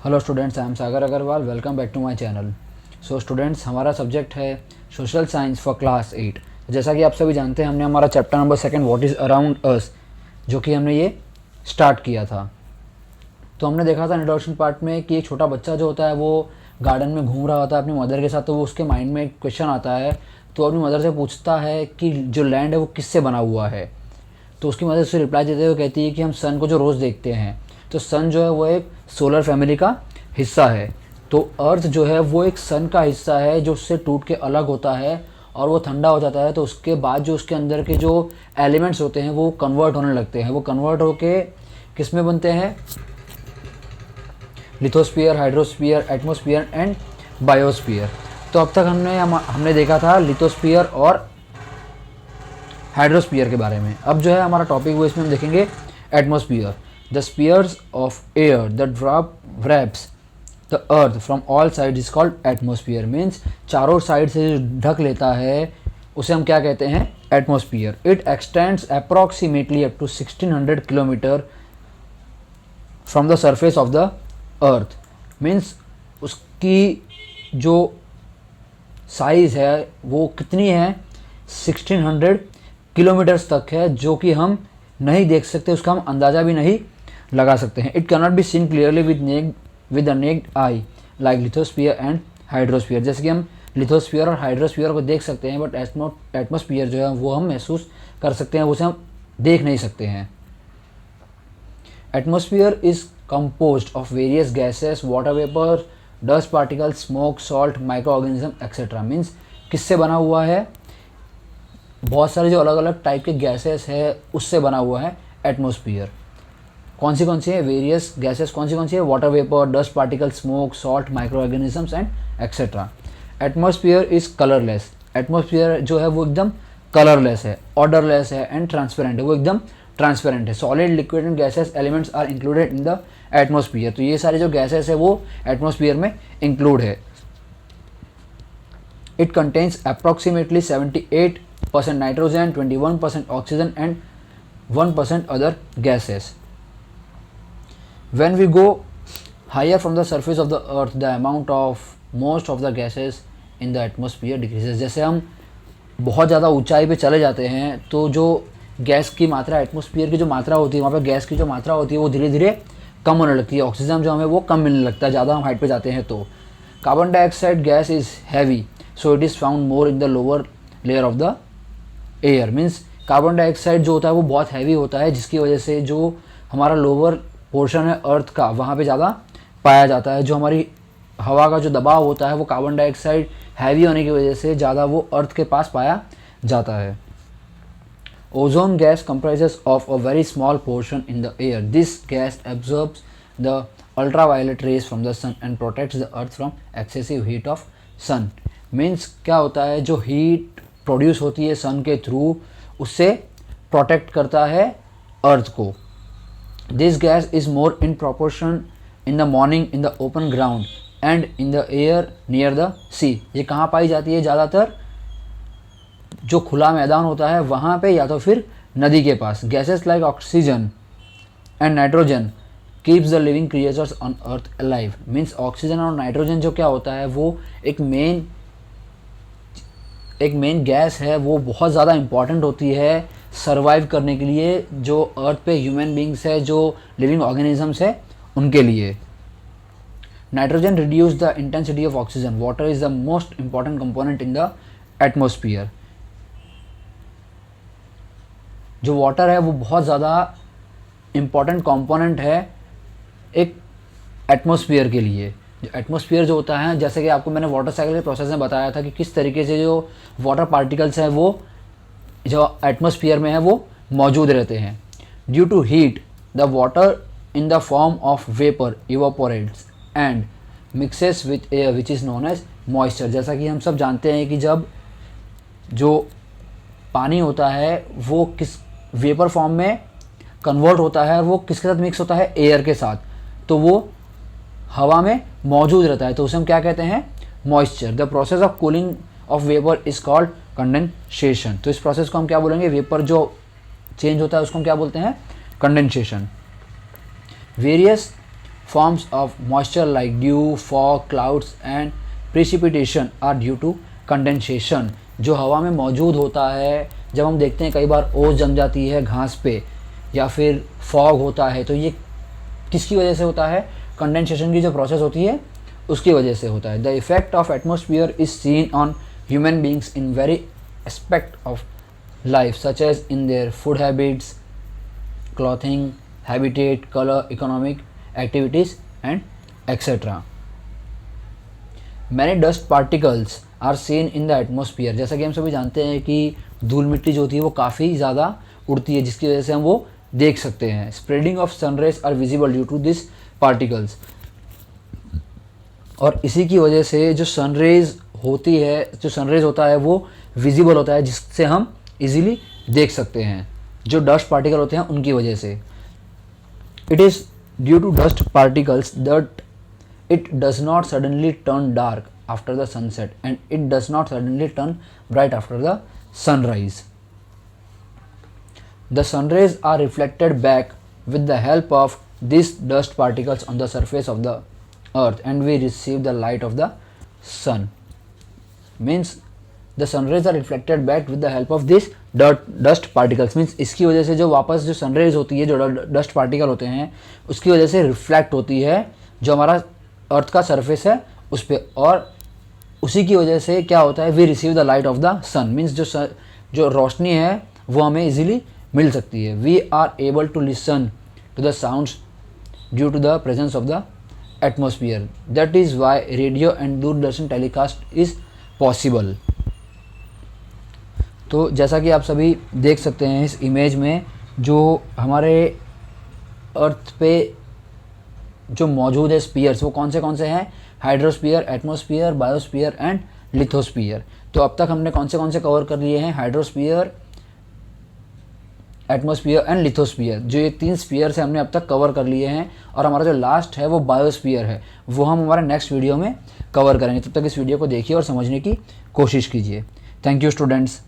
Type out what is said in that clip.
Hello students, I am Sagar Agrawal. Welcome back to my channel. So students, हमारा subject है social science for class 8। जैसा कि आप सभी जानते हैं, हमने हमारा chapter number 2 what is around us जो कि हमने ये स्टार्ट किया था। तो हमने देखा था इंट्रोडक्शन पार्ट में कि एक छोटा बच्चा जो होता है वो गार्डन में घूम रहा होता है अपनी मदर के साथ। तो वो उसके माइंड में एक क्वेश्चन आता है, तो अपनी मदर से पूछता है कि जो लैंड है वो किससे बना हुआ है। तो उसकी मदर उसे रिप्लाई देते हुए कहती है कि हम सन को जो रोज़ देखते हैं, तो सन जो है वो एक सोलर फैमिली का हिस्सा है। तो अर्थ जो है वो एक सन का हिस्सा है जो उससे टूट के अलग होता है और वो ठंडा हो जाता है। तो उसके बाद जो उसके अंदर के जो एलिमेंट्स होते हैं वो कन्वर्ट होने लगते हैं। वो कन्वर्ट होके किस में बनते हैं? Lithosphere, hydrosphere, atmosphere and biosphere. तो अब तक हमने देखा था लिथोस्फीयर और हाइड्रोस्फीयर के बारे में। अब जो है हमारा टॉपिक वो इसमें हम देखेंगे atmosphere, the spheres of air that wraps the earth from all side is called atmosphere. Means चारों साइड से जो ढक लेता है उसे हम क्या कहते हैं? Atmosphere. It extends approximately up to 1600 kilometer from the surface of the earth. Means उसकी जो साइज़ है वो कितनी है? 1600 किलोमीटर्स तक है, जो कि हम नहीं देख सकते, उसका हम अंदाज़ा भी नहीं लगा सकते हैं। It cannot be seen clearly with a necked I like lithosphere and hydrosphere. जैसे कि हम लिथोस्फीयर और हाइड्रोस्फीयर को देख सकते हैं, बट एटमॉस्फीयर जो है वो हम महसूस कर सकते हैं, उसे हम देख नहीं सकते हैं। Atmosphere is composed of various gases, water vapor, dust particles, smoke, salt, microorganism etc. Means किससे बना हुआ है? बहुत सारे जो अलग अलग टाइप के गैसेस है उससे बना हुआ है एटमॉस्फेयर। कौन सी है? वेरियस गैसेस कौन सी है? Water vapour, dust particle, smoke, salt, micro organisms and etcetera. Atmosphere is colourless. Atmosphere जो है वो एकदम कलरलेस है, ऑर्डरलेस है एंड ट्रांसपेरेंट है। वो एकदम ट्रांसपेरेंट है। Solid, liquid and gases elements are included in the atmosphere. तो ये सारे जो गैसेस है वो एटमॉस्फेयर में इंक्लूड है। It contains approximately 78% nitrogen, 21% oxygen and 1% other gases. When we go higher from the surface of the earth, the amount of most of the gases in the atmosphere decreases। जैसे हम बहुत ज़्यादा ऊंचाई पे चले जाते हैं तो जो गैस की मात्रा, एटमॉस्फेयर की जो मात्रा होती है, वहाँ पे गैस की जो मात्रा होती है वो धीरे धीरे कम होने लगती है। ऑक्सीजन जो हमें वो कम मिलने लगता है ज़्यादा हम हाइट पे जाते हैं। तो carbon dioxide gas is heavy, so it is found more in the lower layer of the air. Means carbon dioxide जो होता है वो बहुत हैवी होता है, जिसकी वजह से जो हमारा लोअर पोर्शन है अर्थ का वहाँ पे ज़्यादा पाया जाता है। जो हमारी हवा का जो दबाव होता है वो कार्बन डाइऑक्साइड हैवी होने की वजह से ज़्यादा वो अर्थ के पास पाया जाता है। Ozone gas comprises of a very small portion in the air. This gas absorbs the ultraviolet rays from the sun and protects the earth from excessive heat of sun. Means क्या होता है? जो हीट प्रोड्यूस होती है सन के through, उससे protect करता है अर्थ को। This gas is more in proportion in the morning in the open ground and in the air near the sea. ये कहाँ पाई जाती है? ज़्यादातर जो खुला मैदान होता है वहाँ पे या तो फिर नदी के पास। Gases like oxygen and nitrogen keeps the living creatures on earth alive. Means oxygen और नाइट्रोजन जो क्या होता है वो एक मेन गैस है, वो बहुत ज़्यादा इंपॉर्टेंट होती है सर्वाइव करने के लिए, जो अर्थ पे ह्यूमन बींग्स है, जो लिविंग ऑर्गेनिजम्स है उनके लिए। Nitrogen reduce the intensity of oxygen. Water is the most important component in the atmosphere. जो वाटर है वो बहुत ज़्यादा इम्पॉर्टेंट कंपोनेंट है एक एटमॉस्फेयर के लिए। जो एटमॉस्फेयर जो होता है, जैसे कि आपको मैंने वाटर साइकिल के प्रोसेस में बताया था कि किस तरीके से जो वाटर पार्टिकल्स हैं वो जो एटमॉस्फेयर में है वो मौजूद रहते हैं। Due to heat the water in the form of vapour evaporates and mixes with air which is known as moisture. जैसा कि हम सब जानते हैं कि जब जो पानी होता है वो किस वेपर फॉर्म में कन्वर्ट होता है और वो किसके साथ मिक्स होता है? एयर के साथ। तो वो हवा में मौजूद रहता है, तो उसे हम क्या कहते हैं? Moisture. The process of cooling of vapour is called condensation. तो इस प्रोसेस को हम क्या बोलेंगे? वेपर जो चेंज होता है उसको हम क्या बोलते हैं? Condensation. Various Forms of moisture like dew, fog, clouds and precipitation are due to condensation. जो हवा में मौजूद होता है, जब हम देखते हैं कई बार ओस जम जाती है घास पे या फिर फॉग होता है, तो ये किसकी वजह से होता है? कंडेंसेशन की जो प्रोसेस होती है उसकी वजह से होता है. The effect of atmosphere is seen on human beings in very aspect of life such as in their food habits, clothing, habitat, color, economic activities and etc. Many dust particles are seen in the atmosphere. जैसा कि हम सभी जानते हैं कि धूल मिट्टी जो होती है वो काफ़ी ज़्यादा उड़ती है, जिसकी वजह से हम वो देख सकते हैं. Spreading of sun rays are visible due to these particles. और इसी की वजह से जो सन रेज होती है, जो सन रेज होता है वो विजिबल होता है, जिससे हम इजीली देख सकते हैं. जो डस्ट पार्टिकल होते हैं उनकी वजह से. It is due to dust particles that it does not suddenly turn dark after the sunset and it does not suddenly turn bright after the sunrise. The sun rays are reflected back with the help of these dust particles on the surface of the earth and we receive the light of the sun. Means the sun rays are reflected back with the help of this dust particles. Means इसकी वजह से जो वापस जो sun rays होती है, जो dust particle होते हैं, उसकी वजह से रिफ्लेक्ट होती है जो हमारा अर्थ का सरफेस है उस पर, और उसी की वजह से क्या होता है, we receive the light of the sun. Means जो रोशनी है वो हमें इजीली मिल सकती है. We are able to listen to the sounds due to the presence of the atmosphere. That is why radio and Doordarshan telecast is possible. तो जैसा कि आप सभी देख सकते हैं इस इमेज में, जो हमारे अर्थ पे जो मौजूद है स्पीयर्स, वो कौन से हैं? Hydrosphere, atmosphere, biosphere and lithosphere. तो अब तक हमने कौन से कवर कर लिए हैं? Hydrosphere, atmosphere and lithosphere. जो ये 3 स्फीयर से हमने अब तक कवर कर लिए हैं, और हमारा जो लास्ट है वो बायोस्फीयर है, वो हम हमारे नेक्स्ट वीडियो में कवर करेंगे. तब तक इस वीडियो को देखिए और समझने की कोशिश कीजिए. Thank you students.